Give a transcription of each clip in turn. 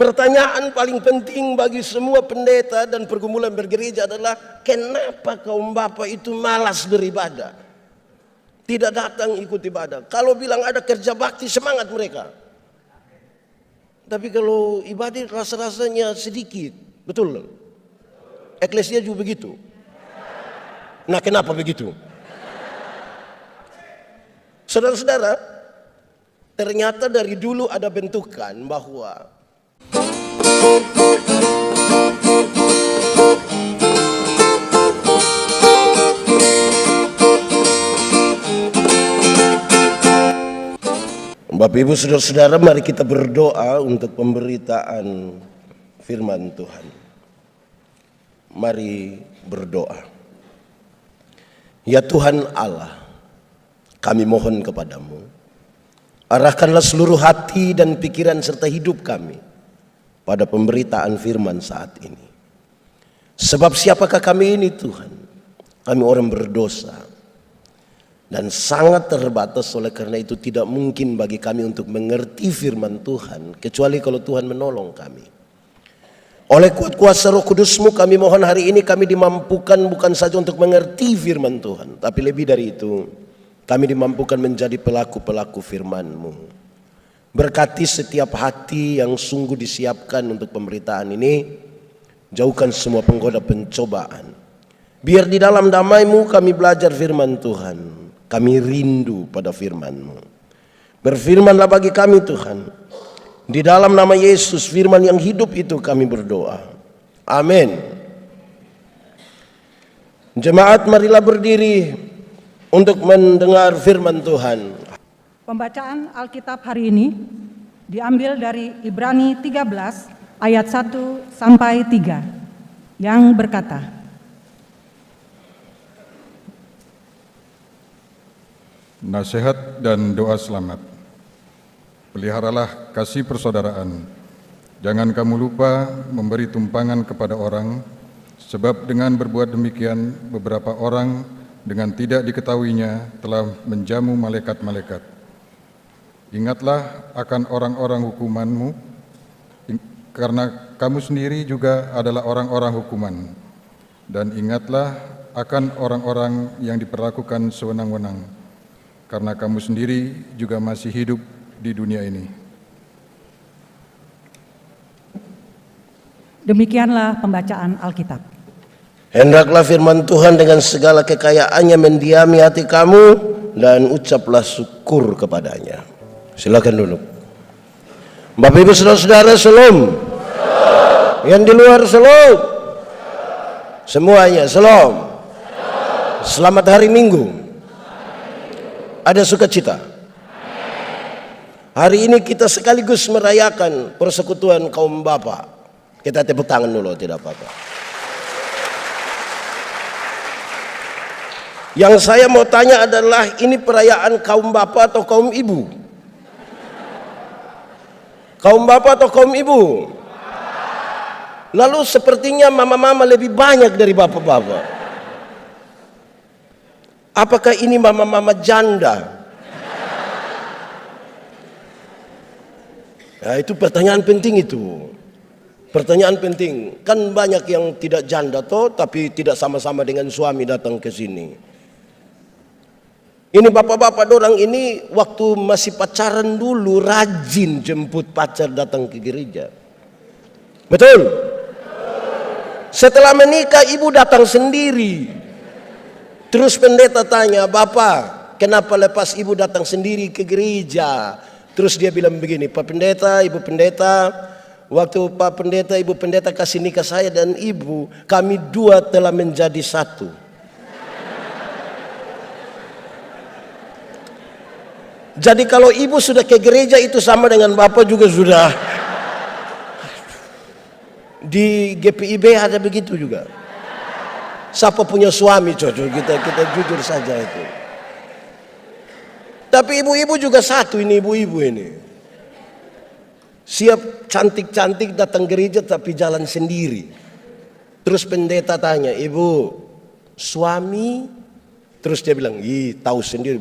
Pertanyaan paling penting bagi semua pendeta dan pergumulan bergereja adalah kenapa kaum bapa itu malas beribadah? Tidak datang ikut ibadah. Kalau bilang ada kerja bakti, semangat mereka. Tapi kalau ibadah rasa-rasanya sedikit. Betul? Eklesia juga begitu. Nah, kenapa begitu? Saudara-saudara, ternyata dari dulu ada bentukan bahwa Bapak Ibu Saudara-saudara, mari kita berdoa untuk pemberitaan firman Tuhan. Mari berdoa. Ya Tuhan Allah, kami mohon kepadamu, arahkanlah seluruh hati dan pikiran serta hidup kami pada pemberitaan firman saat ini. Sebab siapakah kami ini Tuhan? Kami orang berdosa dan sangat terbatas, oleh karena itu tidak mungkin bagi kami untuk mengerti firman Tuhan kecuali kalau Tuhan menolong kami. Oleh kuat kuasa Roh Kudus-Mu kami mohon hari ini kami dimampukan bukan saja untuk mengerti firman Tuhan, tapi lebih dari itu kami dimampukan menjadi pelaku-pelaku firman-Mu. Berkati setiap hati yang sungguh disiapkan untuk pemberitaan ini. Jauhkan semua penggoda pencobaan. Biar di dalam damai-Mu kami belajar firman Tuhan. Kami rindu pada firman-Mu. Berfirmanlah bagi kami Tuhan. Di dalam nama Yesus, firman yang hidup itu kami berdoa. Amin. Jemaat, marilah berdiri untuk mendengar firman Tuhan. Pembacaan Alkitab hari ini diambil dari Ibrani 13 ayat 1 sampai 3 yang berkata, Nasihat dan doa selamat. Peliharalah kasih persaudaraan. Jangan kamu lupa memberi tumpangan kepada orang, sebab dengan berbuat demikian beberapa orang dengan tidak diketahuinya telah menjamu malaikat-malaikat. Ingatlah akan orang-orang hukumanmu, karena kamu sendiri juga adalah orang-orang hukuman. Dan ingatlah akan orang-orang yang diperlakukan sewenang-wenang, karena kamu sendiri juga masih hidup di dunia ini. Demikianlah pembacaan Alkitab. Hendaklah firman Tuhan dengan segala kekayaannya mendiami hati kamu dan ucaplah syukur kepadanya. Silakan duduk. Bapak Ibu Saudara-saudara, shalom. Yang di luar shalom. Semuanya shalom. Selamat hari Minggu. Ada sukacita. Hari ini kita sekaligus merayakan persekutuan kaum bapa. Kita tepuk tangan dulu, tidak apa-apa. Yang saya mau tanya adalah, ini perayaan kaum bapa atau kaum ibu? Kaum bapa atau kaum ibu? Lalu sepertinya mama-mama lebih banyak dari bapak-bapak. Apakah ini mama-mama janda? Nah, itu pertanyaan penting itu. Pertanyaan penting. Kan banyak yang tidak janda toh, tapi tidak sama-sama dengan suami datang ke sini. Ini bapak-bapak dorang ini waktu masih pacaran dulu rajin jemput pacar datang ke gereja. Betul? Setelah menikah ibu datang sendiri. Terus pendeta tanya, "Bapak, kenapa lepas ibu datang sendiri ke gereja?" Terus dia bilang begini, "Pak pendeta, ibu pendeta, waktu Pak pendeta, ibu pendeta kasih nikah saya dan ibu, kami dua telah menjadi satu." Jadi kalau ibu sudah ke gereja itu sama dengan bapak juga sudah. Di GPIB ada begitu juga. Siapa punya suami cocok, kita jujur saja itu. Tapi ibu-ibu juga satu ini, ibu-ibu ini. Siap cantik-cantik datang gereja tapi jalan sendiri. Terus pendeta tanya, "Ibu, suami?" Terus dia bilang, "Ih, tahu sendiri."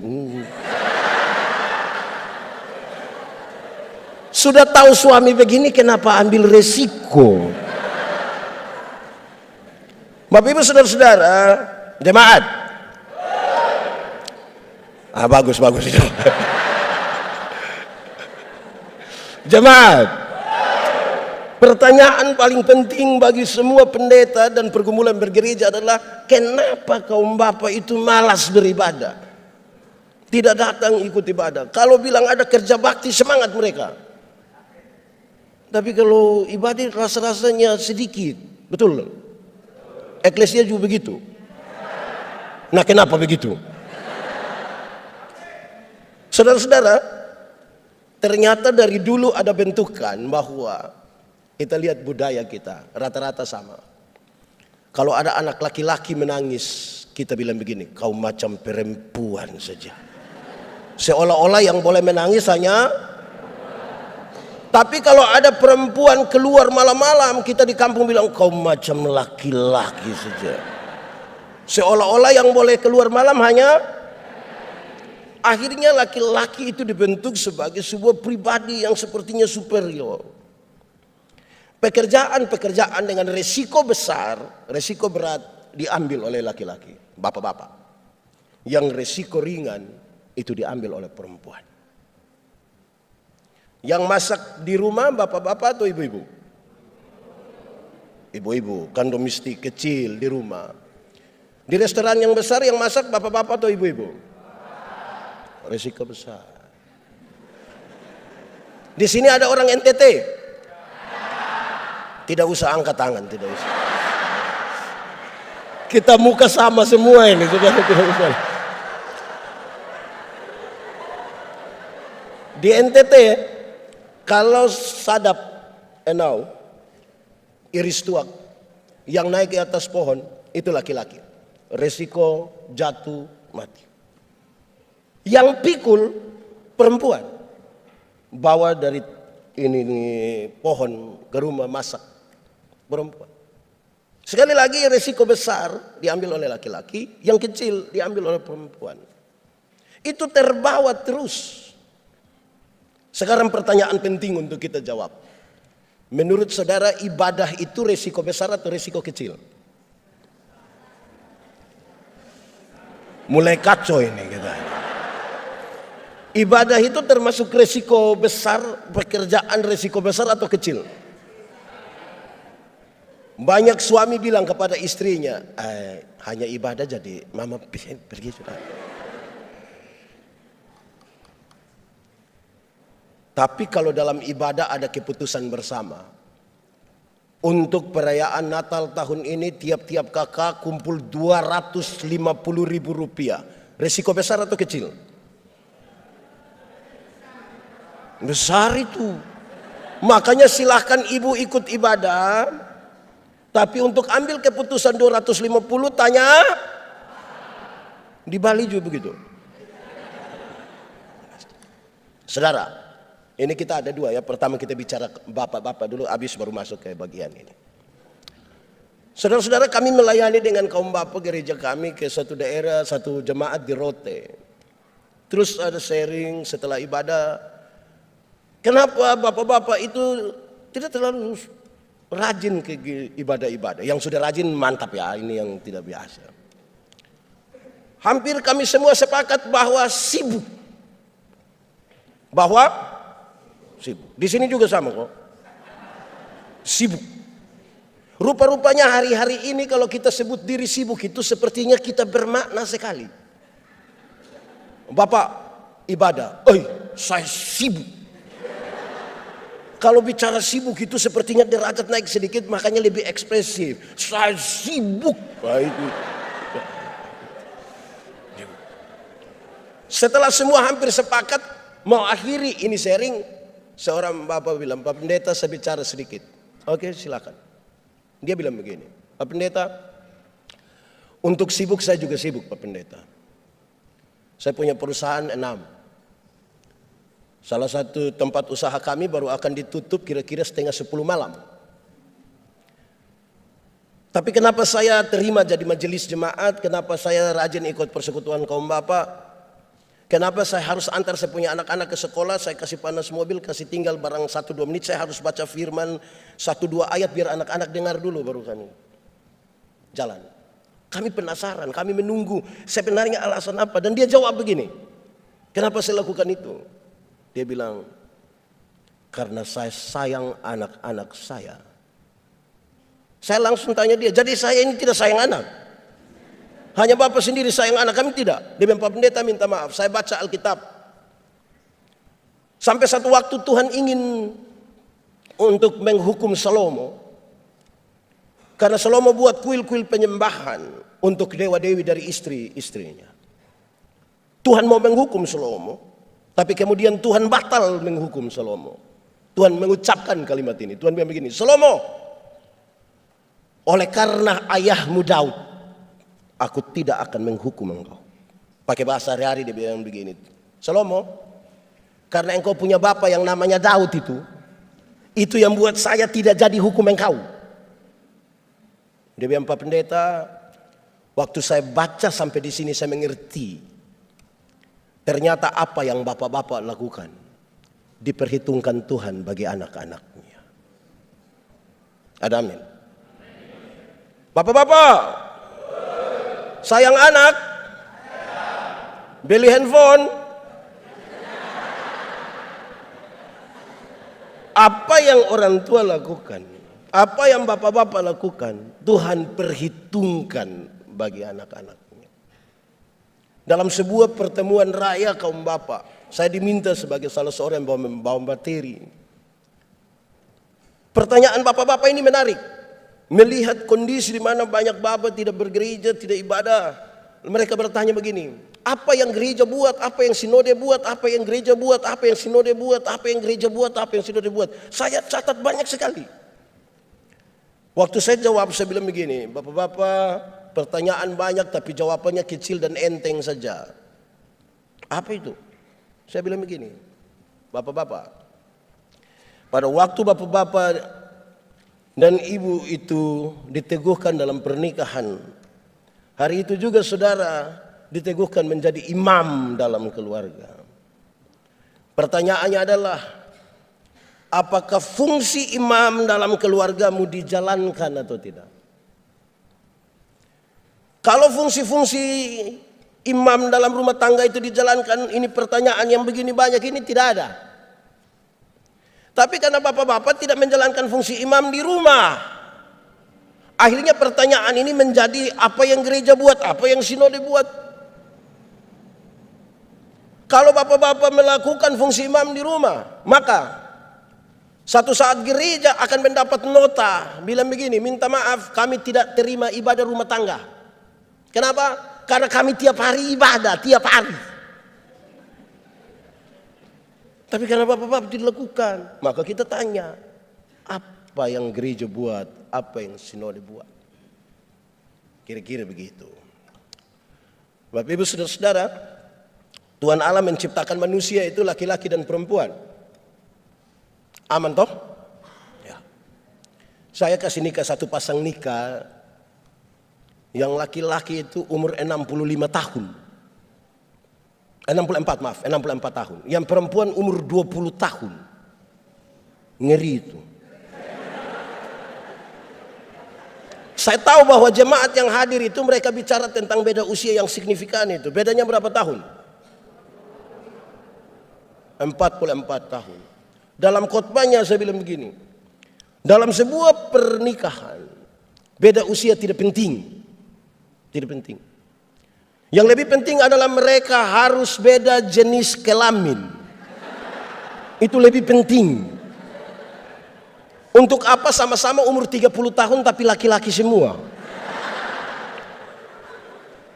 Sudah tahu suami begini, kenapa ambil resiko? Bapak Ibu saudara-saudara, jemaat. Bagus itu. Jemaat. Pertanyaan paling penting bagi semua pendeta dan pergumulan bergereja adalah, kenapa kaum bapak itu malas beribadah? Tidak datang ikut ibadah. Kalau bilang ada kerja bakti, semangat mereka. Tapi kalau ibadah rasa-rasanya sedikit. Betul? Eklesia juga begitu. Nah, kenapa begitu? Saudara-saudara, ternyata dari dulu ada bentukan bahwa kita lihat budaya kita rata-rata sama. Kalau ada anak laki-laki menangis, kita bilang begini, kau macam perempuan saja. Seolah-olah yang boleh menangis hanya. Tapi kalau ada perempuan keluar malam-malam, kita di kampung bilang kau macam laki-laki saja. Seolah-olah yang boleh keluar malam hanya. Akhirnya laki-laki itu dibentuk sebagai sebuah pribadi yang sepertinya superior. Pekerjaan-pekerjaan dengan resiko besar, resiko berat diambil oleh laki-laki, bapak-bapak. Yang resiko ringan itu diambil oleh perempuan. Yang masak di rumah bapak-bapak atau ibu-ibu? Ibu-ibu, kan domestik kecil di rumah. Di restoran yang besar yang masak bapak-bapak atau ibu-ibu? Resiko besar. Di sini ada orang NTT? Tidak usah angkat tangan, tidak usah. Kita muka sama semua ini, sudah tidak usah. Di NTT, kalau sadap enau, iris tuak, yang naik ke atas pohon, itu laki-laki. Resiko jatuh mati. Yang pikul perempuan. Bawa dari ini pohon ke rumah masak. Perempuan. Sekali lagi resiko besar diambil oleh laki-laki, yang kecil diambil oleh perempuan. Itu terbawa terus. Sekarang pertanyaan penting untuk kita jawab. Menurut saudara, ibadah itu resiko besar atau resiko kecil? Mulai kacau ini kita. Ibadah itu termasuk resiko besar, pekerjaan resiko besar atau kecil? Banyak suami bilang kepada istrinya, hanya ibadah jadi mama pergi sudah. Tapi kalau dalam ibadah ada keputusan bersama. Untuk perayaan Natal tahun ini tiap-tiap kakak kumpul 250.000 rupiah. Resiko besar atau kecil? Besar itu. Makanya silahkan ibu ikut ibadah. Tapi untuk ambil keputusan 250 tanya. Di Bali juga begitu. Saudara, ini kita ada dua ya. Pertama kita bicara bapak-bapak dulu, habis baru masuk ke bagian ini. Saudara-saudara, kami melayani dengan kaum bapak gereja kami ke satu daerah, satu jemaat di Rote. Terus ada sharing setelah ibadah. Kenapa bapak-bapak itu tidak terlalu rajin ke ibadah-ibadah? Yang sudah rajin mantap ya, ini yang tidak biasa. Hampir kami semua sepakat bahwa sibuk. Sibuk. Di sini juga sama kok. Sibuk. Rupa-rupanya hari-hari ini kalau kita sebut diri sibuk itu sepertinya kita bermakna sekali. Bapak ibadah, saya sibuk. Kalau bicara sibuk itu sepertinya derajat naik sedikit, makanya lebih ekspresif. Saya sibuk. Setelah semua hampir sepakat mau akhiri ini sharing, seorang bapak bilang, Pak Pendeta saya bicara sedikit. Oke, silakan. Dia bilang begini, Pak Pendeta, untuk sibuk saya juga sibuk Pak Pendeta. Saya punya perusahaan 6. Salah satu tempat usaha kami baru akan ditutup kira-kira 9:30 malam. Tapi kenapa saya terima jadi majelis jemaat, kenapa saya rajin ikut persekutuan kaum bapak? Kenapa saya harus antar saya punya anak-anak ke sekolah, saya kasih panas mobil, kasih tinggal barang 1-2 menit, saya harus baca firman 1-2 ayat biar anak-anak dengar dulu baru kami jalan. Kami penasaran, kami menunggu sebenarnya alasan apa. Dan dia jawab begini, kenapa saya lakukan itu? Dia bilang, karena saya sayang anak-anak saya. Saya langsung tanya dia, jadi saya ini tidak sayang anak? Hanya Bapak sendiri sayang anak, kami tidak. Dia bilang, Pak Pendeta minta maaf, saya baca Alkitab. Sampai satu waktu Tuhan ingin untuk menghukum Salomo. Karena Salomo buat kuil-kuil penyembahan untuk dewa-dewi dari istri-istrinya. Tuhan mau menghukum Salomo, tapi kemudian Tuhan batal menghukum Salomo. Tuhan mengucapkan kalimat ini. Tuhan bilang begini, Salomo, oleh karena ayahmu Daud, aku tidak akan menghukum engkau. Pakai bahasa hari-hari dia bilang begini, Salomo, karena engkau punya bapak yang namanya Daud itu yang buat saya tidak jadi hukum engkau. Dia bilang, Pak Pendeta, waktu saya baca sampai di sini saya mengerti. Ternyata apa yang bapak-bapak lakukan diperhitungkan Tuhan bagi anak-anaknya. Ada amin. Bapak-bapak, sayang anak, beli handphone. Apa yang orang tua lakukan, apa yang bapak-bapak lakukan, Tuhan perhitungkan bagi anak-anaknya. Dalam sebuah pertemuan raya kaum bapak, saya diminta sebagai salah seorang yang membawa materi. Pertanyaan bapak-bapak ini menarik. Melihat kondisi di mana banyak bapak tidak bergereja, tidak ibadah. Mereka bertanya begini, apa yang gereja buat, apa yang sinode buat, apa yang gereja buat, apa yang sinode buat, apa yang gereja buat, apa yang sinode buat. Saya catat banyak sekali. Waktu saya jawab, saya bilang begini, bapak-bapak, pertanyaan banyak tapi jawabannya kecil dan enteng saja. Apa itu? Saya bilang begini, bapak-bapak, pada waktu bapak-bapak dan ibu itu diteguhkan dalam pernikahan, hari itu juga saudara diteguhkan menjadi imam dalam keluarga. Pertanyaannya adalah, apakah fungsi imam dalam keluargamu dijalankan atau tidak? Kalau fungsi-fungsi imam dalam rumah tangga itu dijalankan, ini pertanyaan yang begini banyak ini tidak ada. Tapi karena bapak-bapak tidak menjalankan fungsi imam di rumah, akhirnya pertanyaan ini menjadi apa yang gereja buat, apa yang sinode buat. Kalau bapak-bapak melakukan fungsi imam di rumah, maka satu saat gereja akan mendapat nota bilang begini, minta maaf kami tidak terima ibadah rumah tangga. Kenapa? Karena kami tiap hari ibadah, tiap hari. Tapi karena bapak-bapak tidak lakukan, maka kita tanya, apa yang gereja buat, apa yang sinode buat? Kira-kira begitu. Bapak Ibu saudara-saudara, Tuhan Allah menciptakan manusia itu laki-laki dan perempuan. Aman toh? Ya. Saya kasih nikah satu pasang nikah, yang laki-laki itu umur 65 tahun. 64 tahun. Yang perempuan umur 20 tahun. Ngeri itu. Saya tahu bahwa jemaat yang hadir itu mereka bicara tentang beda usia yang signifikan itu. Bedanya berapa tahun? 44 tahun. Dalam khotbahnya saya bilang begini. Dalam sebuah pernikahan, beda usia tidak penting. Tidak penting. Yang lebih penting adalah mereka harus beda jenis kelamin. Itu lebih penting. Untuk apa sama-sama umur 30 tahun tapi laki-laki semua?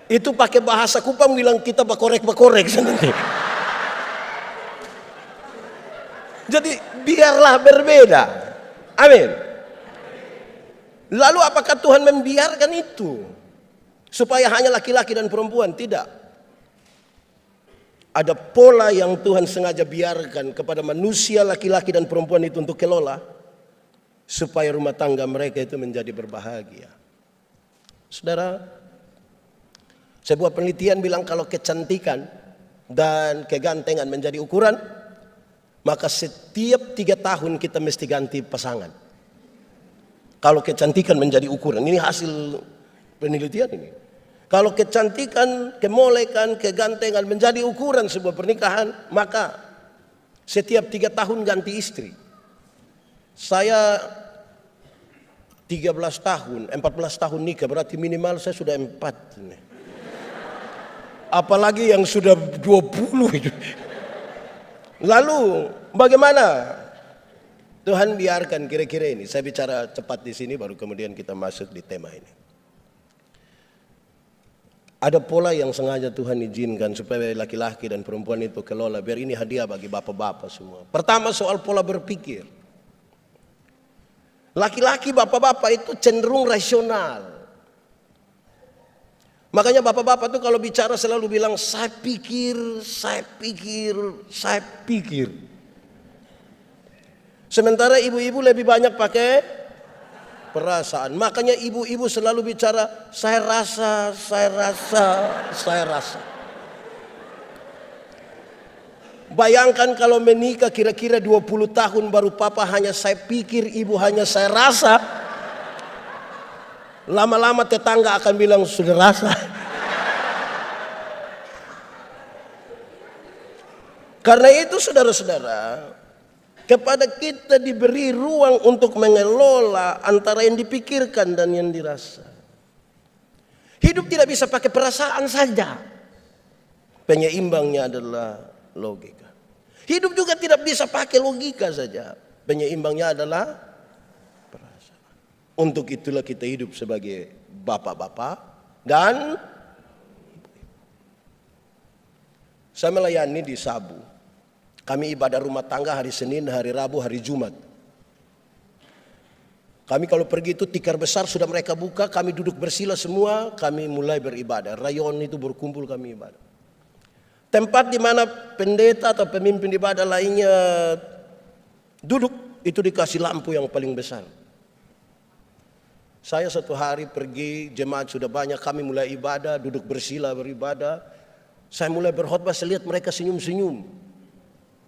Itu pakai bahasa Kupang bilang kita bakorek-bakorek. Jadi biarlah berbeda. Amin. Lalu apakah Tuhan membiarkan itu? Supaya hanya laki-laki dan perempuan? Tidak. Ada pola yang Tuhan sengaja biarkan kepada manusia laki-laki dan perempuan itu untuk kelola. Supaya rumah tangga mereka itu menjadi berbahagia. Saudara, sebuah penelitian bilang kalau kecantikan dan kegantengan menjadi ukuran, maka setiap 3 tahun kita mesti ganti pasangan. Kalau kecantikan menjadi ukuran, ini hasil penelitian ini. Kalau kecantikan, kemolekan, kegantengan menjadi ukuran sebuah pernikahan, maka setiap 3 tahun ganti istri. Saya 13 tahun, 14 tahun nikah, berarti minimal saya sudah 4 nih. Apalagi yang sudah 20 itu. Lalu bagaimana? Tuhan biarkan kira-kira ini. Saya bicara cepat di sini baru kemudian kita masuk di tema ini. Ada pola yang sengaja Tuhan izinkan supaya laki-laki dan perempuan itu kelola, biar ini hadiah bagi bapak-bapak semua. Pertama, soal pola berpikir. Laki-laki bapak-bapak itu cenderung rasional. Makanya bapak-bapak itu kalau bicara selalu bilang saya pikir. Sementara ibu-ibu lebih banyak pakai perasaan. Makanya ibu-ibu selalu bicara saya rasa. Bayangkan kalau menikah kira-kira 20 tahun baru papa hanya saya pikir, ibu hanya saya rasa. Lama-lama tetangga akan bilang sudah rasa. Karena itu saudara-saudara, kepada kita diberi ruang untuk mengelola antara yang dipikirkan dan yang dirasa. Hidup tidak bisa pakai perasaan saja. Penyeimbangnya adalah logika. Hidup juga tidak bisa pakai logika saja. Penyeimbangnya adalah perasaan. Untuk itulah kita hidup sebagai bapak-bapak dan saya melayani di Sabu. Kami ibadah rumah tangga hari Senin, hari Rabu, hari Jumat. Kami kalau pergi itu tikar besar sudah mereka buka, kami duduk bersila semua, kami mulai beribadah. Rayon itu berkumpul kami ibadah. Tempat di mana pendeta atau pemimpin ibadah lainnya duduk, itu dikasih lampu yang paling besar. Saya satu hari pergi, jemaat sudah banyak, kami mulai ibadah, duduk bersila beribadah. Saya mulai berkhotbah, saya lihat mereka senyum-senyum.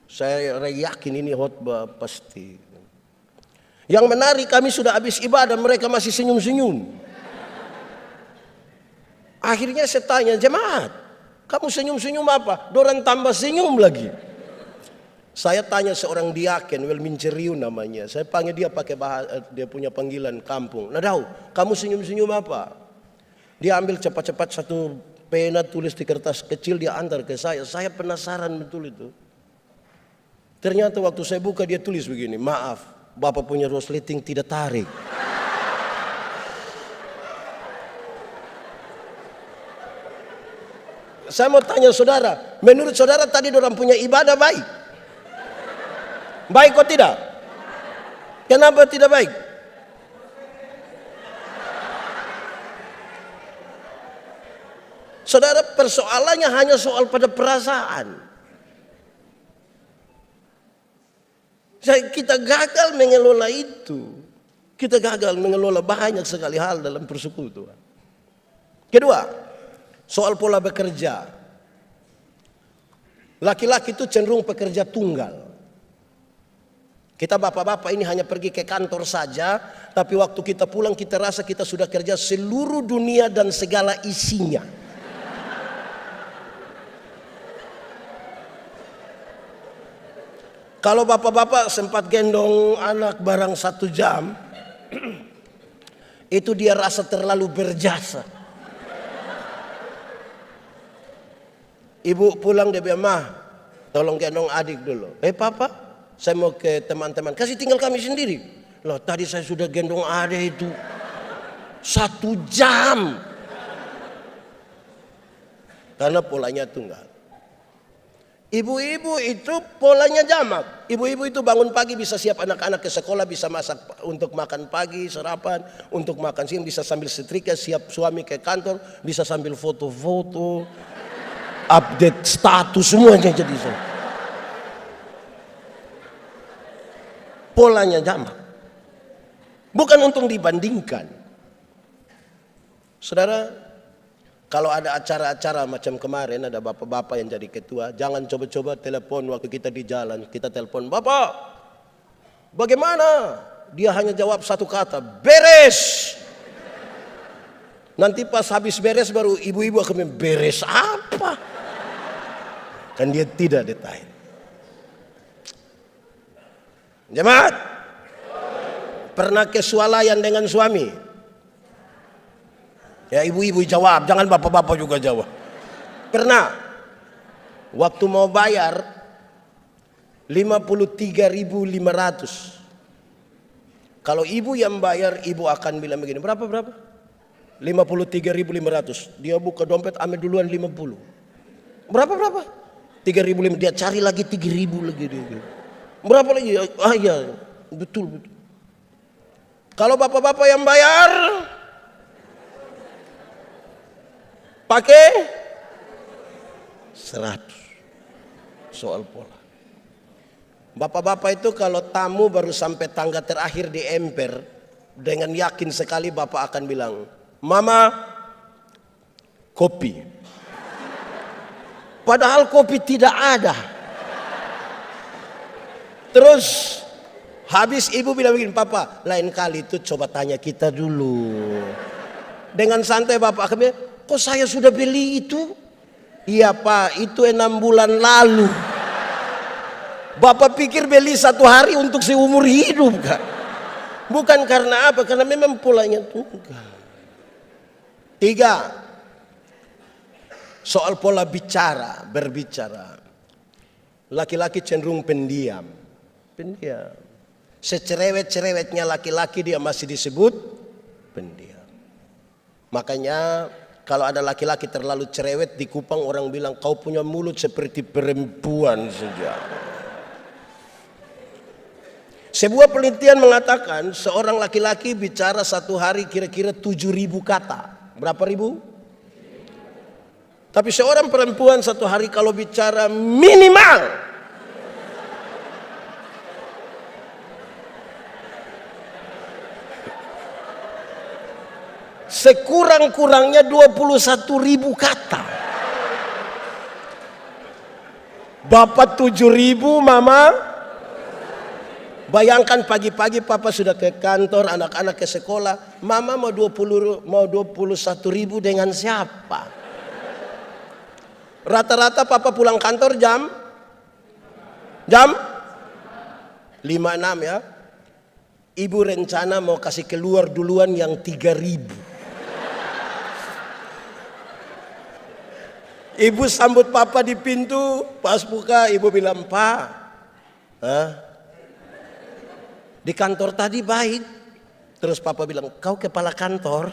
Saya yakin ini khotbah pasti. Yang menarik, kami sudah habis ibadah, mereka masih senyum-senyum. Akhirnya saya tanya, jemaat, kamu senyum-senyum apa? Dorang tambah senyum lagi. Saya tanya seorang diaken, Welminceriu namanya. Saya panggil dia pakai dia punya panggilan kampung. Nadau, kamu senyum-senyum apa? Dia ambil cepat-cepat satu pena, tulis di kertas kecil, dia antar ke saya. Saya penasaran betul itu. Ternyata waktu saya buka dia tulis begini, maaf, Bapak punya resleting tidak tarik. Saya mau tanya saudara, menurut saudara tadi orang punya ibadah baik? Baik kok tidak? Kenapa tidak baik? Saudara, persoalannya hanya soal pada perasaan. Kita gagal mengelola itu. Kita gagal mengelola banyak sekali hal dalam persekutuan. Kedua, soal pola bekerja. Laki-laki itu cenderung pekerja tunggal. Kita bapak-bapak ini hanya pergi ke kantor saja, tapi waktu kita pulang kita rasa kita sudah kerja seluruh dunia dan segala isinya. Kalau bapak-bapak sempat gendong anak barang 1 jam, itu dia rasa terlalu berjasa. Ibu pulang dia bilang, "Mah, tolong gendong adik dulu." Papa, saya mau ke teman-teman. Kasih tinggal kami sendiri. Loh, tadi saya sudah gendong adik itu 1 jam. Karena polanya tunggal. Ibu-ibu itu polanya jamak. Ibu-ibu itu bangun pagi bisa siap anak-anak ke sekolah, bisa masak untuk makan pagi, sarapan, untuk makan siang, bisa sambil setrika, siap suami ke kantor, bisa sambil foto-foto, update status, semuanya jadi so. Polanya jamak. Bukan untuk dibandingkan. Saudara, Kalau ada acara-acara macam kemarin, ada bapak-bapak yang jadi ketua, jangan coba-coba telepon waktu kita di jalan. Kita telepon, "Bapak, bagaimana?" Dia hanya jawab satu kata, "Beres." Nanti pas habis beres baru ibu-ibu akan beres apa? Kan dia tidak detail. Jemaat, pernah kesualayan dengan suami? Ya ibu-ibu jawab, jangan bapak-bapak juga jawab. Pernah? Waktu mau bayar 53.500. Kalau ibu yang bayar, ibu akan bilang begini, berapa? 53.500. Dia buka dompet, ambil duluan 50. Berapa? 3.500. Dia cari lagi 3.000 lagi. Berapa lagi? Ah ya, betul. Kalau bapak-bapak yang bayar pakai 100. Soal pola. Bapak-bapak itu kalau tamu baru sampai tangga terakhir di emper, dengan yakin sekali bapak akan bilang, "Mama, kopi." Padahal kopi tidak ada. Terus habis ibu bilang begini, "Papa, lain kali itu coba tanya kita dulu." Dengan santai bapak akan bilang, "Kok saya sudah beli itu?" "Iya Pak, itu 6 bulan lalu." Bapak pikir beli 1 hari untuk seumur hidup kan? Bukan karena apa? Karena memang polanya tunggal. 3. Soal pola berbicara. Laki-laki cenderung pendiam. Secerewet-cerewetnya laki-laki dia masih disebut pendiam. Makanya kalau ada laki-laki terlalu cerewet di Kupang, orang bilang, "Kau punya mulut seperti perempuan saja." Sebuah penelitian mengatakan seorang laki-laki bicara 1 hari kira-kira 7.000 kata. Berapa ribu? Tapi seorang perempuan 1 hari kalau bicara minimal sekurang-kurangnya 21.000 kata. Bapak 7.000, mama. Bayangkan pagi-pagi papa sudah ke kantor, anak-anak ke sekolah, mama mau 21.000 dengan siapa? Rata-rata papa pulang kantor jam 5.06 ya. Ibu rencana mau kasih keluar duluan yang 3.000. Ibu sambut papa di pintu, pas buka ibu bilang, "Pak, di kantor tadi baik." Terus papa bilang, "Kau kepala kantor?"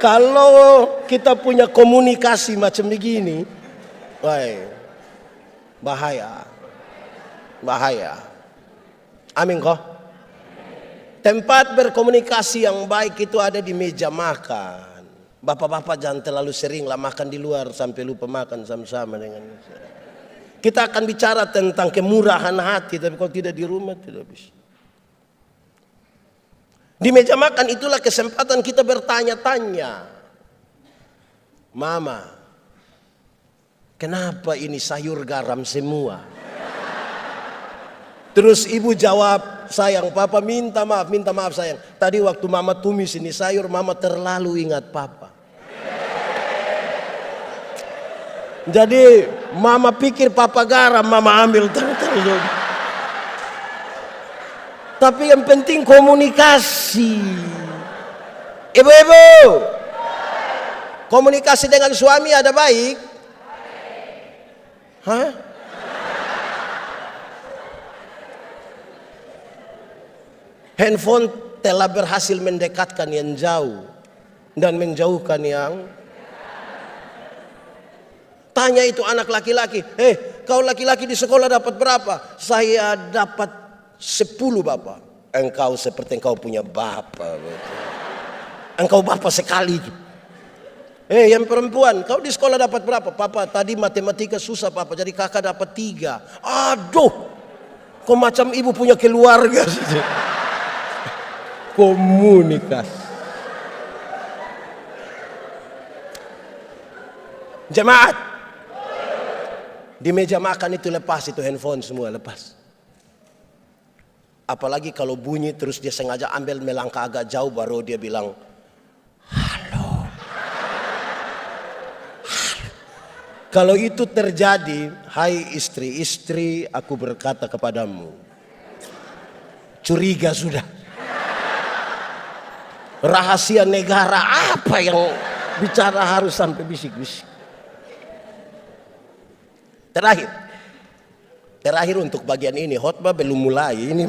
Kalau kita punya komunikasi macam begini, bahaya. Amin kok. Tempat berkomunikasi yang baik itu ada di meja makan. Bapak-bapak jangan terlalu sering lah makan di luar sampai lupa makan sama-sama dengan. Kita akan bicara tentang kemurahan hati, tapi kalau tidak di rumah tidak bisa. Di meja makan itulah kesempatan kita bertanya-tanya. "Mama, kenapa ini sayur garam semua?" Terus ibu jawab, "Sayang, papa minta maaf sayang. Tadi waktu mama tumis ini sayur, mama terlalu ingat papa. Jadi mama pikir papa garam, mama ambil terus. Tapi yang penting komunikasi. Ibu-ibu, komunikasi dengan suami ada baik? Hah? Handphone telah berhasil mendekatkan yang jauh dan menjauhkan yang. Tanya itu anak laki-laki, kau laki-laki di sekolah dapat berapa? Saya dapat 10 bapak. Engkau seperti engkau punya bapak. Engkau bapak sekali. Yang perempuan, kau di sekolah dapat berapa? Papa, tadi matematika susah papa, jadi kakak dapat 3. Aduh, kok macam ibu punya keluarga. komunikasi. Jemaat, di meja makan itu lepas itu handphone semua, lepas. Apalagi kalau bunyi terus dia sengaja ambil melangkah agak jauh baru dia bilang, halo. Kalau itu terjadi, hai istri, aku berkata kepadamu, curiga sudah. Rahasia negara apa yang bicara harus sampai bisik-bisik. Terakhir untuk bagian ini, khotbah belum mulai. Ini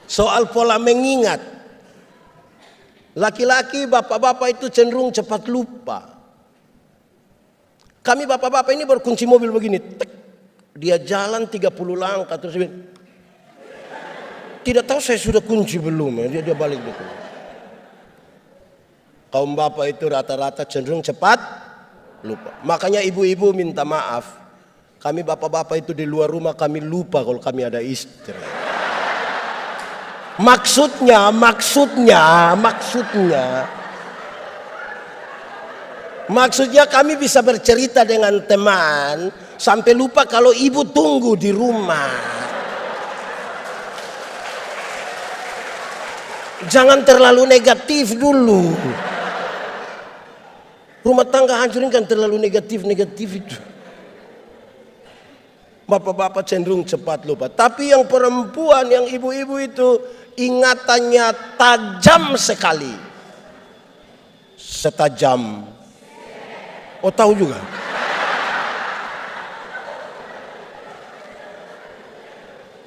soal pola mengingat. Laki-laki, bapak-bapak itu cenderung cepat lupa. Kami bapak-bapak ini berkunci mobil begini. Tek. Dia jalan 30 langkah terus tidak tahu saya sudah kunci belum. Dia balik gitu. Kaum bapak itu rata-rata cenderung cepat lupa. Makanya ibu-ibu minta maaf. Kami bapak-bapak itu di luar rumah kami lupa kalau kami ada istri. Maksudnya kami bisa bercerita dengan teman sampai lupa kalau ibu tunggu di rumah. Jangan terlalu negatif dulu. Rumah tangga hancurin kan terlalu negatif itu. Bapak-bapak cenderung cepat lupa. Tapi yang perempuan, yang ibu-ibu itu ingatannya tajam sekali. Setajam. Oh tahu juga.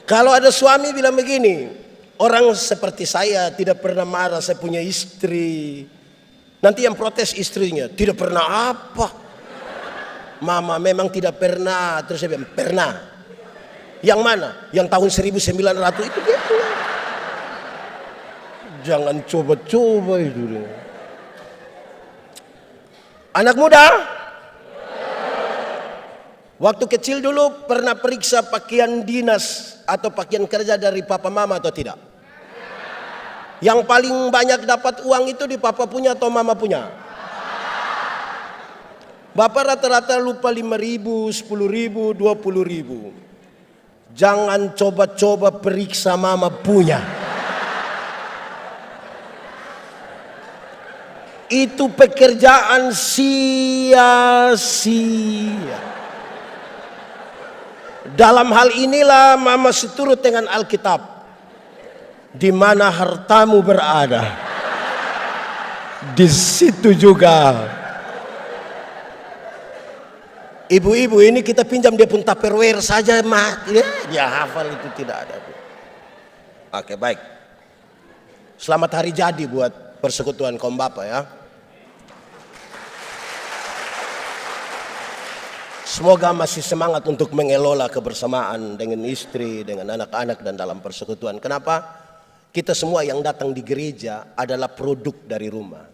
Kalau ada suami bilang begini, orang seperti saya tidak pernah marah, saya punya istri. Nanti yang protes istrinya, tidak pernah apa? Mama memang tidak pernah. Terus saya bilang, pernah. Yang mana? Yang tahun 1900 itu dia. Jangan coba-coba itu. Anak muda, waktu kecil dulu pernah periksa pakaian dinas atau pakaian kerja dari papa mama atau tidak? Yang paling banyak dapat uang itu di papa punya atau mama punya? Bapak rata-rata lupa 5.000, 10.000, 20.000. Jangan coba-coba periksa mama punya. Itu pekerjaan sia-sia. Dalam hal inilah mama seturut dengan Alkitab. Di mana hartamu berada, di situ juga. Ibu-ibu ini kita pinjam dia pun Tupperware saja, dia hafal itu tidak ada. Oke, baik. Selamat hari jadi buat persekutuan kaum bapak ya. Semoga masih semangat untuk mengelola kebersamaan dengan istri, dengan anak-anak dan dalam persekutuan. Kenapa? Kita semua yang datang di gereja adalah produk dari rumah.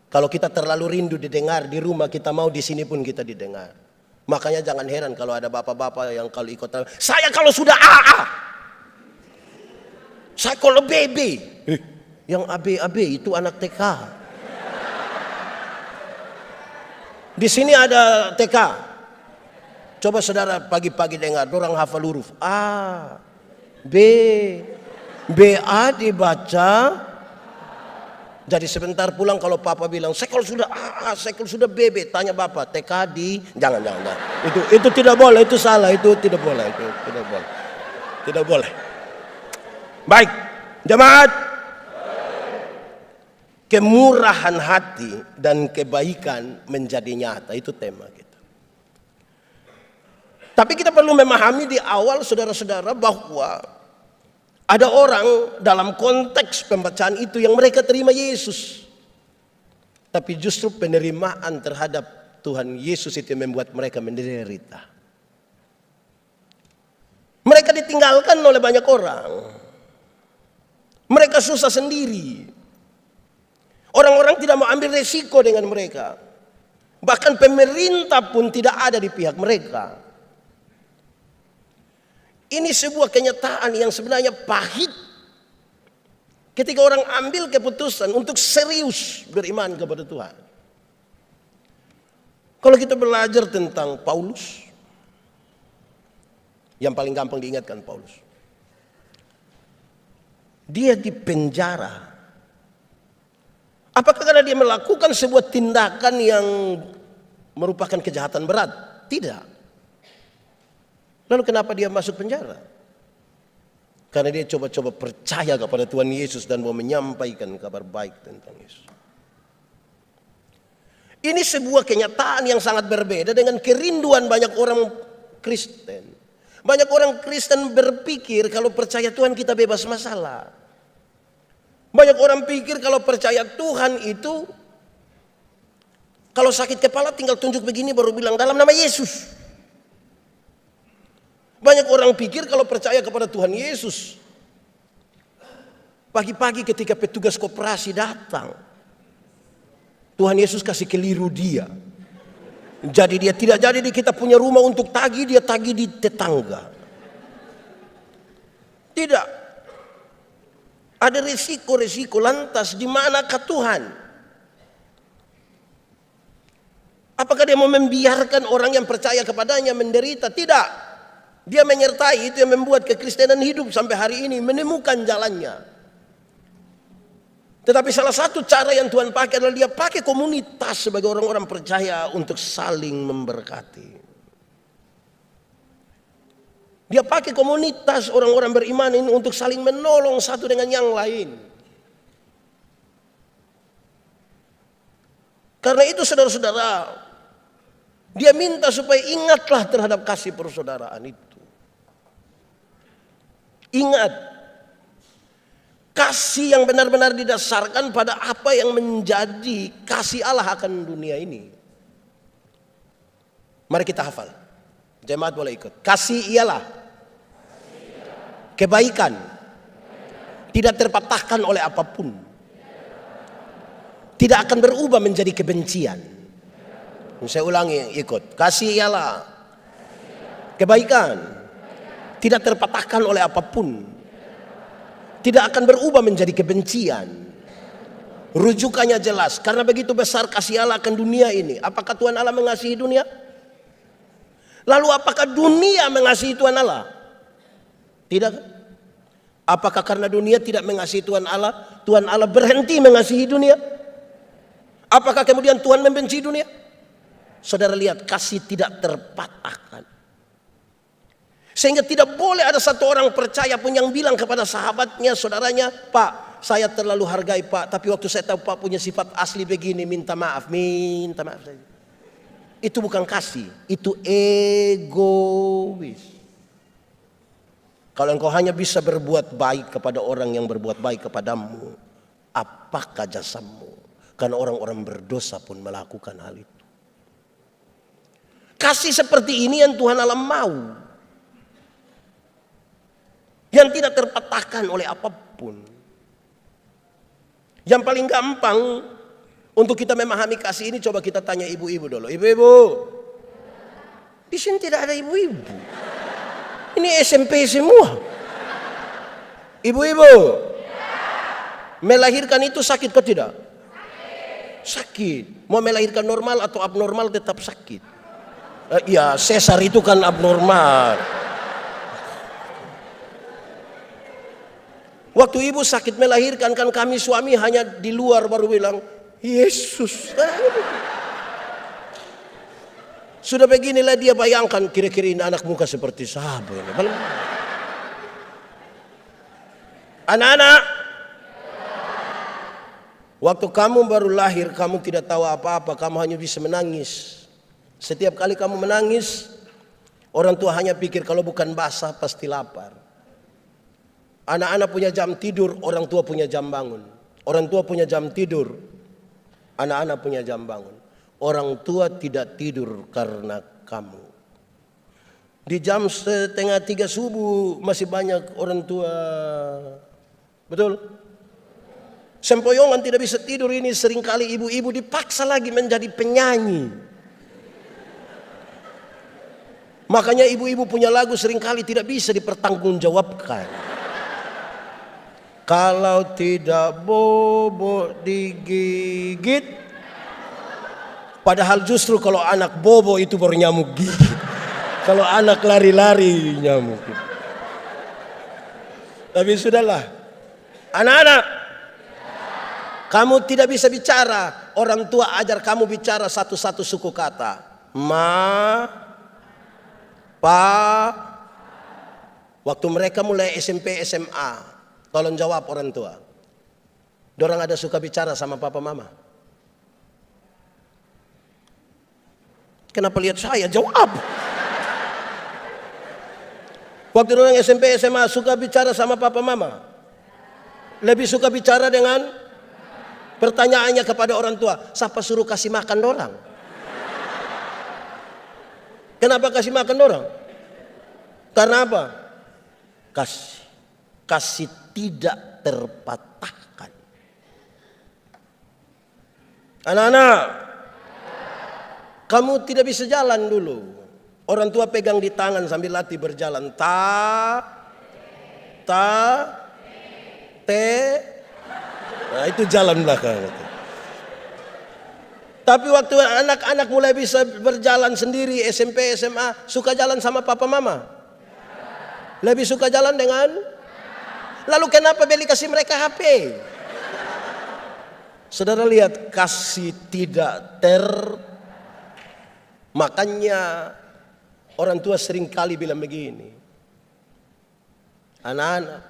Kalau kita terlalu rindu didengar di rumah, kita mau di sini pun kita didengar. Makanya jangan heran kalau ada bapak-bapak yang kalau ikut, saya kalau sudah AA, saya kalau BB. Yang AB itu anak TK. Di sini ada TK. Coba saudara pagi-pagi dengar, orang hafal huruf A, B, BA dibaca. Jadi sebentar pulang kalau papa bilang, saya kalau sudah AA, saya kalau sudah BB, tanya bapak, TK di, jangan. Itu tidak boleh, itu salah, itu tidak boleh, tidak boleh. Baik, jemaat, kemurahan hati dan kebaikan menjadi nyata, itu tema kita. Tapi kita perlu memahami di awal saudara-saudara bahwa ada orang dalam konteks pembacaan itu yang mereka terima Yesus. Tapi justru penerimaan terhadap Tuhan Yesus itu yang membuat mereka menderita. Mereka ditinggalkan oleh banyak orang. Mereka susah sendiri. Orang-orang tidak mau ambil resiko dengan mereka. Bahkan pemerintah pun tidak ada di pihak mereka. Ini sebuah kenyataan yang sebenarnya pahit ketika orang ambil keputusan untuk serius beriman kepada Tuhan. Kalau kita belajar tentang Paulus, yang paling gampang diingatkan Paulus, dia dipenjara. Apakah karena dia melakukan sebuah tindakan yang merupakan kejahatan berat? Tidak. Lalu kenapa dia masuk penjara? Karena dia coba-coba percaya kepada Tuhan Yesus dan mau menyampaikan kabar baik tentang Yesus. Ini sebuah kenyataan yang sangat berbeda dengan kerinduan banyak orang Kristen. Banyak orang Kristen berpikir kalau percaya Tuhan kita bebas masalah. Banyak orang pikir kalau percaya Tuhan itu, kalau sakit kepala tinggal tunjuk begini baru bilang dalam nama Yesus. Banyak orang pikir kalau percaya kepada Tuhan Yesus, pagi-pagi ketika petugas koperasi datang, Tuhan Yesus kasih keliru dia. Jadi dia tidak jadi di kita punya rumah untuk tagih, dia tagih di tetangga. Tidak. Ada resiko-resiko, lantas di manakah Tuhan? Apakah dia mau membiarkan orang yang percaya kepadanya menderita? Tidak. Dia menyertai, itu yang membuat kekristenan hidup sampai hari ini, menemukan jalannya. Tetapi salah satu cara yang Tuhan pakai adalah dia pakai komunitas sebagai orang-orang percaya untuk saling memberkati. Dia pakai komunitas orang-orang beriman ini untuk saling menolong satu dengan yang lain. Karena itu saudara-saudara, dia minta supaya ingatlah terhadap kasih persaudaraan itu. Ingat, kasih yang benar-benar didasarkan pada apa yang menjadi kasih Allah akan dunia ini. Mari kita hafal. Jemaat boleh ikut. Kasih ialah kebaikan, tidak terpatahkan oleh apapun, tidak akan berubah menjadi kebencian. Saya ulangi, ikut. Kasih ialah kebaikan, tidak terpatahkan oleh apapun, tidak akan berubah menjadi kebencian. Rujukannya jelas, karena begitu besar kasih Allah akan dunia ini. Apakah Tuhan Allah mengasihi dunia? Lalu apakah dunia mengasihi Tuhan Allah? Tidak. Apakah karena dunia tidak mengasihi Tuhan Allah berhenti mengasihi dunia? Apakah kemudian Tuhan membenci dunia? Saudara lihat, kasih tidak terpatahkan. Sehingga tidak boleh ada satu orang percaya pun yang bilang kepada sahabatnya, saudaranya, Pak, saya terlalu hargai Pak, tapi waktu saya tahu Pak punya sifat asli begini, minta maaf saja. Itu bukan kasih, itu egois. Kalau engkau hanya bisa berbuat baik kepada orang yang berbuat baik kepadamu, apakah jasamu? Karena orang-orang berdosa pun melakukan hal itu. Kasih seperti ini yang Tuhan Allah mau. Yang tidak terpatahkan oleh apapun. Yang paling gampang untuk kita memahami kasih ini, coba kita tanya ibu-ibu dulu. Ibu-ibu, di sini tidak ada ibu-ibu. Ini SMP semua. Ibu-ibu, melahirkan itu sakit atau tidak? Sakit. Mau melahirkan normal atau abnormal tetap sakit. Ya, sesar itu kan abnormal. Waktu ibu sakit melahirkan, kan kami suami hanya di luar baru bilang, Yesus. Sudah beginilah dia bayangkan, kira-kira ini anak muka seperti siapa ini. Anak-anak, waktu kamu baru lahir, kamu tidak tahu apa-apa, kamu hanya bisa menangis. Setiap kali kamu menangis, orang tua hanya pikir kalau bukan basah pasti lapar. Anak-anak punya jam tidur, orang tua punya jam bangun. Orang tua punya jam tidur, anak-anak punya jam bangun. Orang tua tidak tidur karena kamu. Di jam 2:30 subuh masih banyak orang tua. Betul? Sempoyongan tidak bisa tidur ini, seringkali ibu-ibu dipaksa lagi menjadi penyanyi. Makanya ibu-ibu punya lagu seringkali tidak bisa dipertanggungjawabkan. Kalau tidak bobo digigit, padahal justru kalau anak bobo itu baru nyamuk gigit. Kalau anak lari-lari nyamuk. Tapi sudahlah, anak-anak, kamu tidak bisa bicara. Orang tua ajar kamu bicara satu-satu suku kata. Ma, pa. Waktu mereka mulai SMP, SMA, tolong jawab orang tua. Dorang ada suka bicara sama papa mama? Kenapa lihat saya? Jawab. Waktu orang SMP, SMA suka bicara sama papa mama? Lebih suka bicara dengan pertanyaannya kepada orang tua. Siapa suruh kasih makan dorang? Kenapa kasih makan dorang? Karena apa? Kasih tidak terpatahkan. Anak-anak, kamu tidak bisa jalan dulu. Orang tua pegang di tangan sambil latih berjalan. Te. Nah, itu jalan belakang. Tapi waktu anak-anak mulai bisa berjalan sendiri, SMP, SMA, suka jalan sama papa mama? Lebih suka jalan dengan? Lalu kenapa Beli kasih mereka HP? Saudara lihat, kasih tidak makanya orang tua sering kali bilang begini. Anak-anak,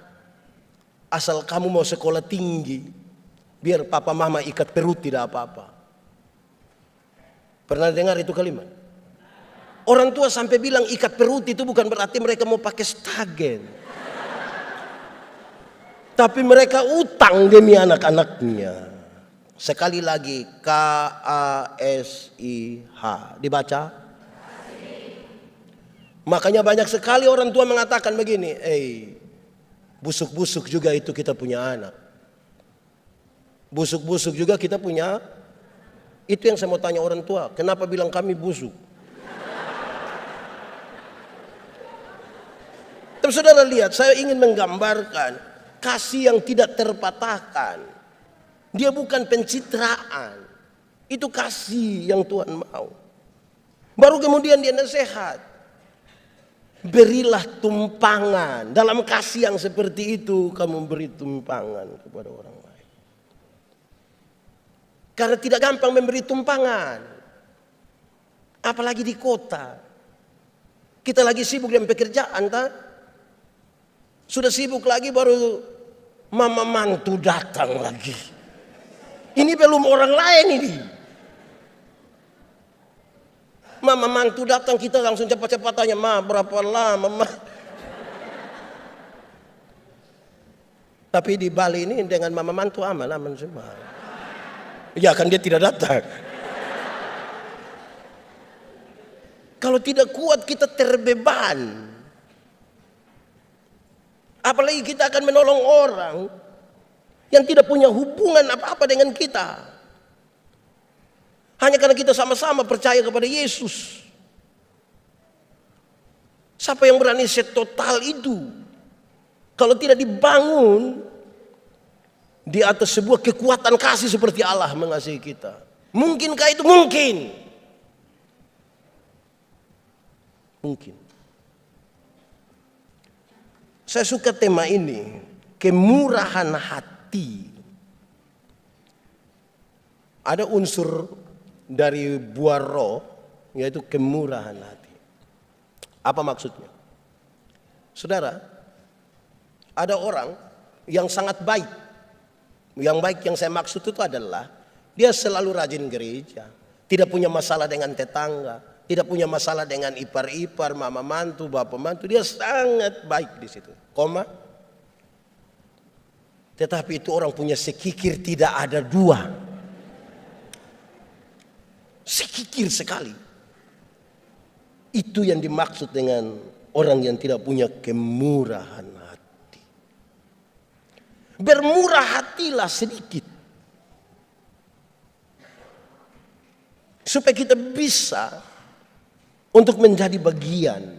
asal kamu mau sekolah tinggi, biar papa mama ikat perut tidak apa-apa. Pernah dengar itu kalimat? Orang tua sampai bilang ikat perut itu bukan berarti mereka mau pakai stagen. Tapi mereka utang demi anak-anaknya. Sekali lagi, KASIH. Dibaca? Makanya banyak sekali orang tua mengatakan begini, busuk-busuk juga itu kita punya anak. Busuk-busuk juga kita punya. Itu yang saya mau tanya orang tua, kenapa bilang kami busuk? Tapi saudara lihat, saya ingin menggambarkan kasih yang tidak terpatahkan. Dia bukan pencitraan. Itu kasih yang Tuhan mau. Baru kemudian dia nasihat. Berilah tumpangan. Dalam kasih yang seperti itu, kamu beri tumpangan kepada orang lain. Karena tidak gampang memberi tumpangan. Apalagi di kota. Kita lagi sibuk dengan pekerjaan, tak? Sudah sibuk lagi baru mama mantu datang lagi. Ini belum orang lain ini. Mama mantu datang kita langsung cepat-cepat tanya, ma berapa lama ma? Tapi di Bali ini dengan mama mantu aman semua. Ya kan dia tidak datang. Kalau tidak kuat kita terbeban. Apalagi kita akan menolong orang yang tidak punya hubungan apa-apa dengan kita. Hanya karena kita sama-sama percaya kepada Yesus. Siapa yang berani setotal itu? Kalau tidak dibangun di atas sebuah kekuatan kasih seperti Allah mengasihi kita. Mungkinkah itu? Mungkin. Mungkin. Saya suka tema ini, kemurahan hati. Ada unsur dari buah roh, yaitu kemurahan hati. Apa maksudnya? Saudara, ada orang yang sangat baik. Yang baik yang saya maksud itu adalah dia selalu rajin gereja, tidak punya masalah dengan tetangga, tidak punya masalah dengan ipar-ipar, mama mantu, bapak mantu, dia sangat baik di situ. Tetapi itu orang punya sekikir tidak ada dua. Sekikir sekali. Itu yang dimaksud dengan orang yang tidak punya kemurahan hati. Bermurah hatilah sedikit. Supaya kita bisa untuk menjadi bagian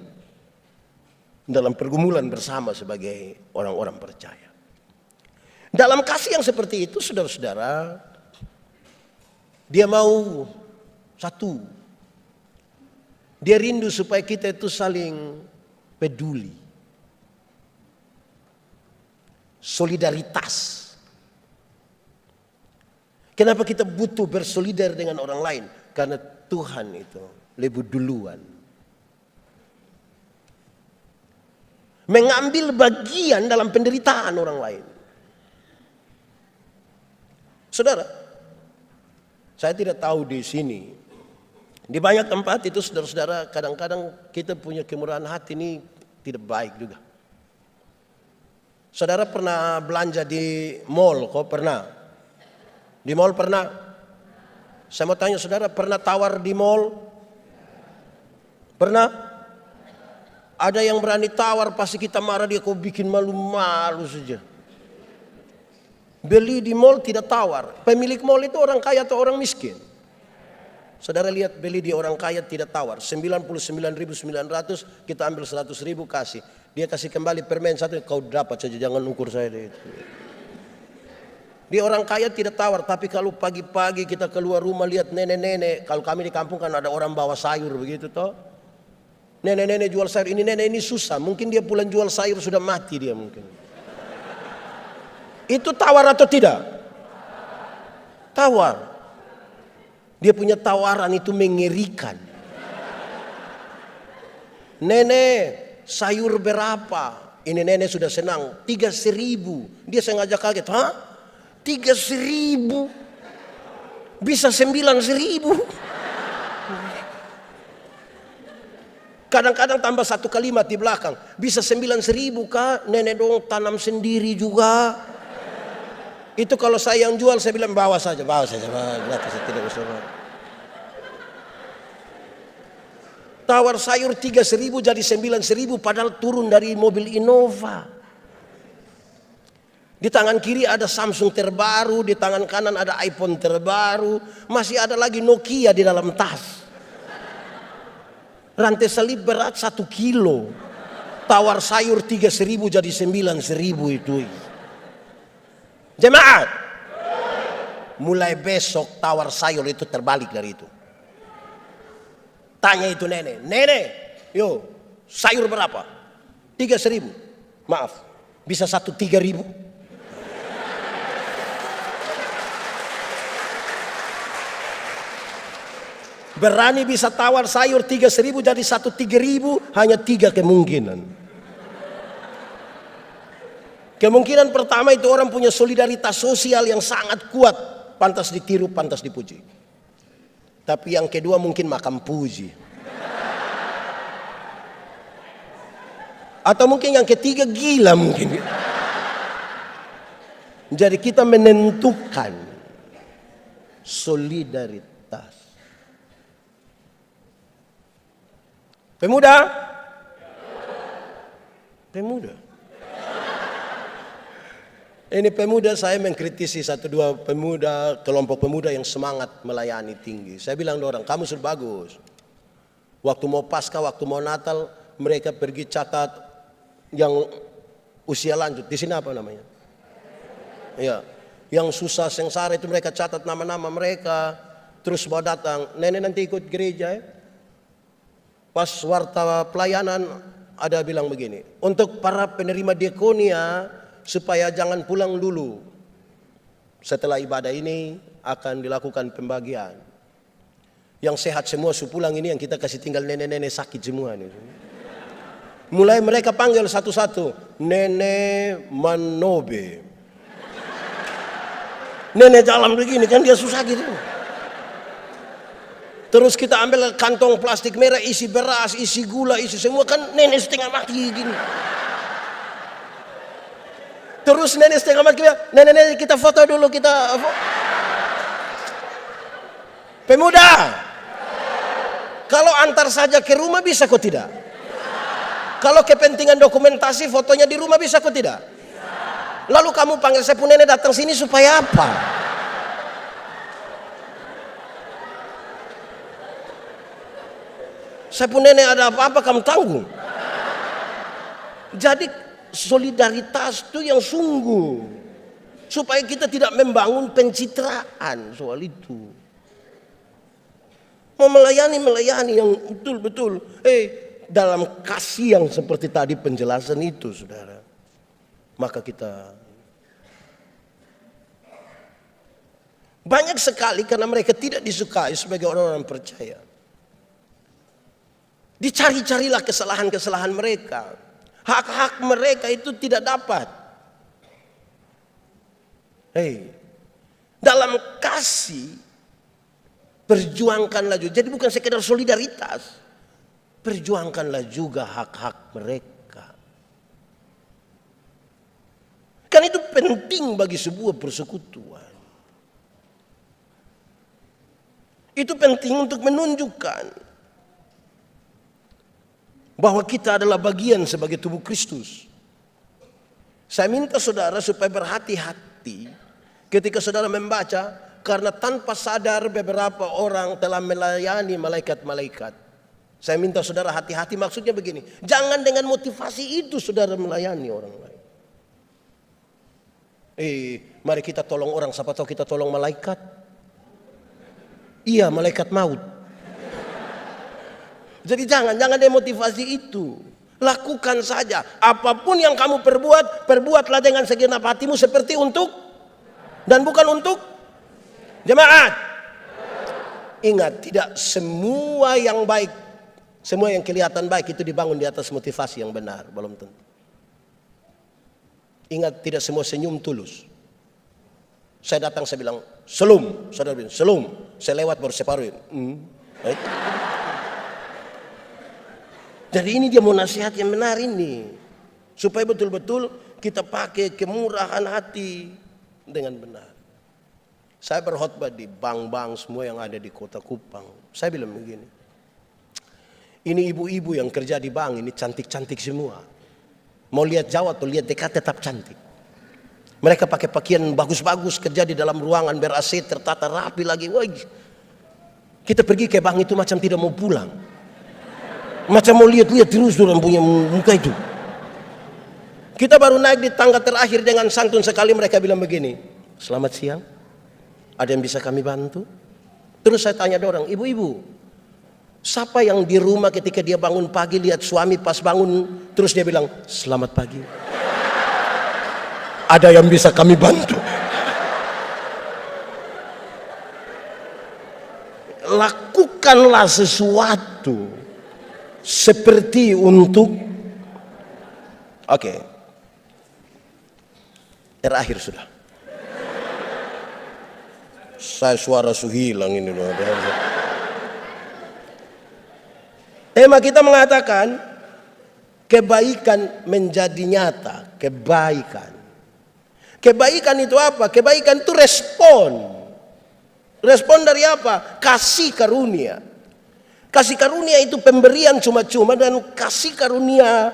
dalam pergumulan bersama sebagai orang-orang percaya. Dalam kasih yang seperti itu, saudara-saudara, dia mau satu. Dia rindu supaya kita itu saling peduli. Solidaritas. Kenapa kita butuh bersolidar dengan orang lain? Karena Tuhan itu lebih duluan mengambil bagian dalam penderitaan orang lain. Saudara, saya tidak tahu di sini, di banyak tempat itu saudara-saudara, kadang-kadang kita punya kemurahan hati ini tidak baik juga. Saudara pernah belanja di mall? Kok pernah? Di mall pernah? Saya mau tanya saudara, pernah tawar di mall? Pernah? Ada yang berani tawar, pasti kita marah, dia kok bikin malu-malu saja. Beli di mall tidak tawar. Pemilik mall itu orang kaya atau orang miskin? Saudara lihat, beli di orang kaya tidak tawar. 99.900, kita ambil 100.000 kasih. Dia kasih kembali permen satu, kau dapat saja, jangan ukur saya deh. Di orang kaya tidak tawar, tapi kalau pagi-pagi kita keluar rumah lihat nenek-nenek, kalau kami di kampung kan ada orang bawa sayur begitu toh. Nenek-nenek jual sayur, ini nenek ini susah, mungkin dia pulang jual sayur sudah mati dia mungkin. Itu tawar atau tidak? Tawar. Dia punya tawaran itu mengerikan. Nenek, sayur berapa? Ini nenek sudah senang, 3.000. Dia sengaja kaget, hah? 3.000? Bisa 9.000? Kadang-kadang tambah satu kalimat di belakang. Bisa 9.000 kak? Nenek dong tanam sendiri juga. Itu kalau saya yang jual, saya bilang bawa saja, gratis, saya tidak usah. Tawar sayur 3.000 jadi 9.000, padahal turun dari mobil Innova. Di tangan kiri ada Samsung terbaru, di tangan kanan ada iPhone terbaru, masih ada lagi Nokia di dalam tas. Rantai salib berat 1 kilo. Tawar sayur 3.000 jadi 9.000 itu. Jemaat, mulai besok tawar sayur itu terbalik dari itu. Tanya itu nenek, nenek, yo sayur berapa? 3.000. Maaf, bisa 3.000? Berani bisa tawar sayur 3.000 jadi 3.000, hanya 3 kemungkinan. Kemungkinan pertama itu orang punya solidaritas sosial yang sangat kuat, pantas ditiru, pantas dipuji. Tapi yang kedua mungkin makam puji. Atau mungkin yang ketiga gila mungkin. Jadi kita menentukan solidaritas. Pemuda? Pemuda. Ini pemuda, saya mengkritisi 1-2 pemuda, kelompok pemuda yang semangat melayani tinggi. Saya bilang ke orang, kamu sudah bagus. Waktu mau Paskah, waktu mau Natal, mereka pergi catat yang usia lanjut. Di sini apa namanya? Ya, yang susah sengsara itu mereka catat nama-nama mereka. Terus mau datang, nenek nanti ikut gereja ya. Pas warta pelayanan ada bilang begini, untuk para penerima diakonia supaya jangan pulang dulu. Setelah ibadah ini akan dilakukan pembagian. Yang sehat semua pulang, ini yang kita kasih tinggal nenek-nenek sakit semua nih. Mulai mereka panggil satu-satu, Nenek Manobe. Nenek jalan begini kan dia susah gitu. Terus kita ambil kantong plastik merah isi beras, isi gula, isi semua, kan nenek setengah mati gini. Terus nenek setengah mati, nenek kita foto dulu, kita Pemuda, kalau antar saja ke rumah bisa kok tidak? Kalau kepentingan dokumentasi fotonya di rumah bisa kok tidak? Lalu kamu panggil saya pun nenek datang sini supaya apa? Saya pun nenek ada apa-apa kamu tanggung. Jadi solidaritas itu yang sungguh, supaya kita tidak membangun pencitraan soal itu. Mau melayani yang betul-betul dalam kasih yang seperti tadi penjelasan itu, saudara. Maka kita banyak sekali karena mereka tidak disukai sebagai orang-orang percaya. Dicari-carilah kesalahan-kesalahan mereka. Hak-hak mereka itu tidak dapat. Dalam kasih, perjuangkanlah juga. Jadi bukan sekedar solidaritas. Perjuangkanlah juga hak-hak mereka. Kan itu penting bagi sebuah persekutuan. Itu penting untuk menunjukkan bahwa kita adalah bagian sebagai tubuh Kristus. Saya minta saudara supaya berhati-hati ketika saudara membaca, karena tanpa sadar beberapa orang telah melayani malaikat-malaikat. Saya minta saudara hati-hati, maksudnya begini, jangan dengan motivasi itu saudara melayani orang lain. Mari kita tolong orang, siapa tahu kita tolong malaikat. Iya, malaikat maut. Jadi jangan demotivasi itu. Lakukan saja. Apapun yang kamu perbuat, perbuatlah dengan segenap hatimu seperti untuk dan bukan untuk jemaat. Ingat, tidak semua yang baik, semua yang kelihatan baik itu dibangun di atas motivasi yang benar, belum tentu. Ingat, tidak semua senyum tulus. Saya datang, saya bilang, "Selum." Saudara bilang, "Selum." Saya lewat baru saya paruin. Baik. Jadi ini dia mau nasihat yang benar ini. Supaya betul-betul kita pakai kemurahan hati dengan benar. Saya berkhotbah di bank-bank semua yang ada di kota Kupang. Saya bilang begini. Ini ibu-ibu yang kerja di bank ini cantik-cantik semua. Mau lihat jauh atau lihat dekat tetap cantik. Mereka pakai pakaian bagus-bagus, kerja di dalam ruangan ber-AC, tertata rapi lagi. Wah, kita pergi ke bank itu macam tidak mau pulang. Macam mau lihat-lihat terus orang punya muka itu. Kita baru naik di tangga terakhir dengan santun sekali mereka bilang begini, "Selamat siang, ada yang bisa kami bantu?" Terus saya tanya orang, "Ibu-ibu, siapa yang di rumah ketika dia bangun pagi lihat suami pas bangun terus dia bilang, 'Selamat pagi'? Ada yang bisa kami bantu?" Lakukanlah sesuatu seperti untuk terakhir sudah. Saya suara hilang ini. Tema kita mengatakan kebaikan menjadi nyata. Kebaikan itu apa? Kebaikan itu respon. Respon dari apa? Kasih karunia. Kasih karunia itu pemberian cuma-cuma, dan kasih karunia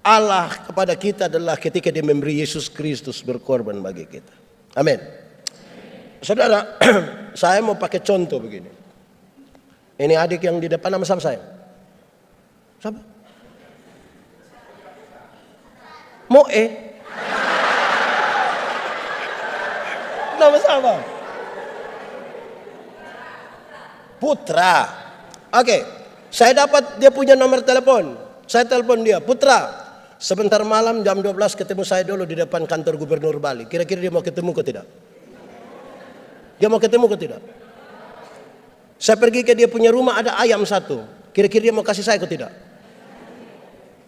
Allah kepada kita adalah ketika dia memberi Yesus Kristus berkorban bagi kita. Amin. Saudara, saya mau pakai contoh begini. Ini adik yang di depan nama saya. Siapa? Moe. Nama siapa? Putra. Saya dapat dia punya nomor telepon. Saya telepon dia, "Putra, sebentar malam jam 12 ketemu saya dulu di depan kantor Gubernur Bali. Kira-kira dia mau ketemu ke tidak?" Dia mau ketemu ke tidak? Saya pergi ke dia punya rumah, ada ayam satu. Kira-kira dia mau kasih saya ke tidak?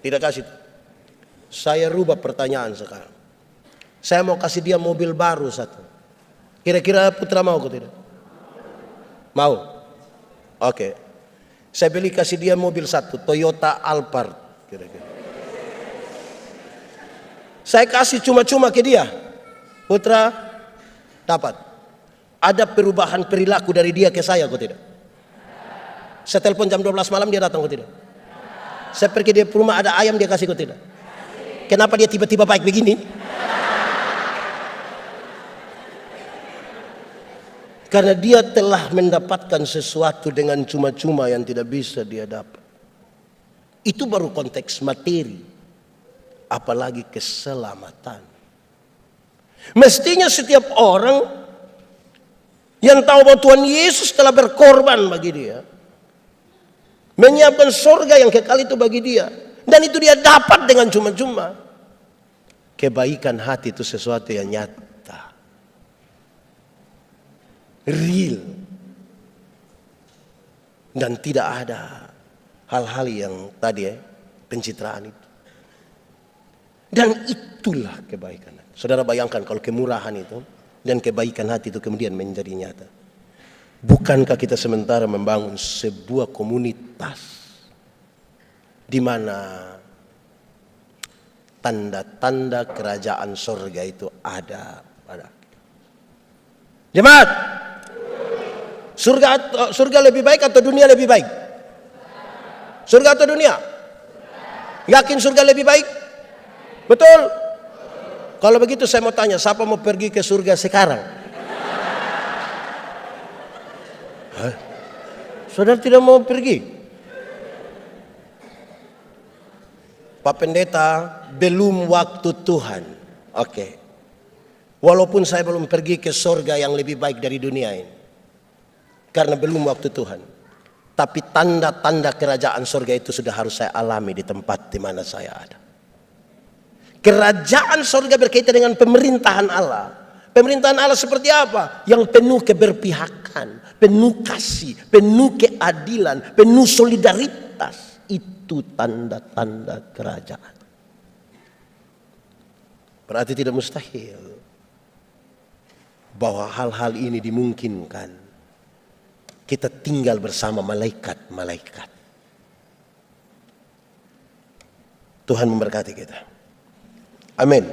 Tidak kasih. Saya rubah pertanyaan sekarang. Saya mau kasih dia mobil baru satu. Kira-kira Putra mau ke tidak? Mau. Saya beli kasih dia mobil satu, Toyota Alphard kira-kira. Saya kasih cuma-cuma ke dia. Putra, dapat. Ada perubahan perilaku dari dia ke saya kok tidak? Saya telepon jam 12 malam dia datang kok tidak? Saya pergi dia rumah ada ayam dia kasih kok tidak? Kenapa dia tiba-tiba baik begini? Karena dia telah mendapatkan sesuatu dengan cuma-cuma yang tidak bisa dia dapat. Itu baru konteks materi. Apalagi keselamatan. Mestinya setiap orang yang tahu bahwa Tuhan Yesus telah berkorban bagi dia, menyiapkan surga yang kekal itu bagi dia, dan itu dia dapat dengan cuma-cuma. Kebaikan hati itu sesuatu yang nyata, real, dan tidak ada hal-hal yang tadi pencitraan itu. Dan itulah kebaikan. Saudara bayangkan kalau kemurahan itu dan kebaikan hati itu kemudian menjadi nyata. Bukankah kita sementara membangun sebuah komunitas di mana tanda-tanda kerajaan surga itu ada pada jemaat? Surga lebih baik atau dunia lebih baik? Surga atau dunia? Yakin surga lebih baik? Betul? Kalau begitu saya mau tanya, siapa mau pergi ke surga sekarang? Hah? Saudara tidak mau pergi? Pak Pendeta, belum waktu Tuhan. Oke. Walaupun saya belum pergi ke surga yang lebih baik dari dunia ini. Karena belum waktu Tuhan. Tapi tanda-tanda kerajaan surga itu sudah harus saya alami di tempat di mana saya ada. Kerajaan surga berkaitan dengan pemerintahan Allah. Pemerintahan Allah seperti apa? Yang penuh keberpihakan, penuh kasih, penuh keadilan, penuh solidaritas. Itu tanda-tanda kerajaan. Berarti tidak mustahil bahwa hal-hal ini dimungkinkan. Kita tinggal bersama malaikat-malaikat. Tuhan memberkati kita. Amin.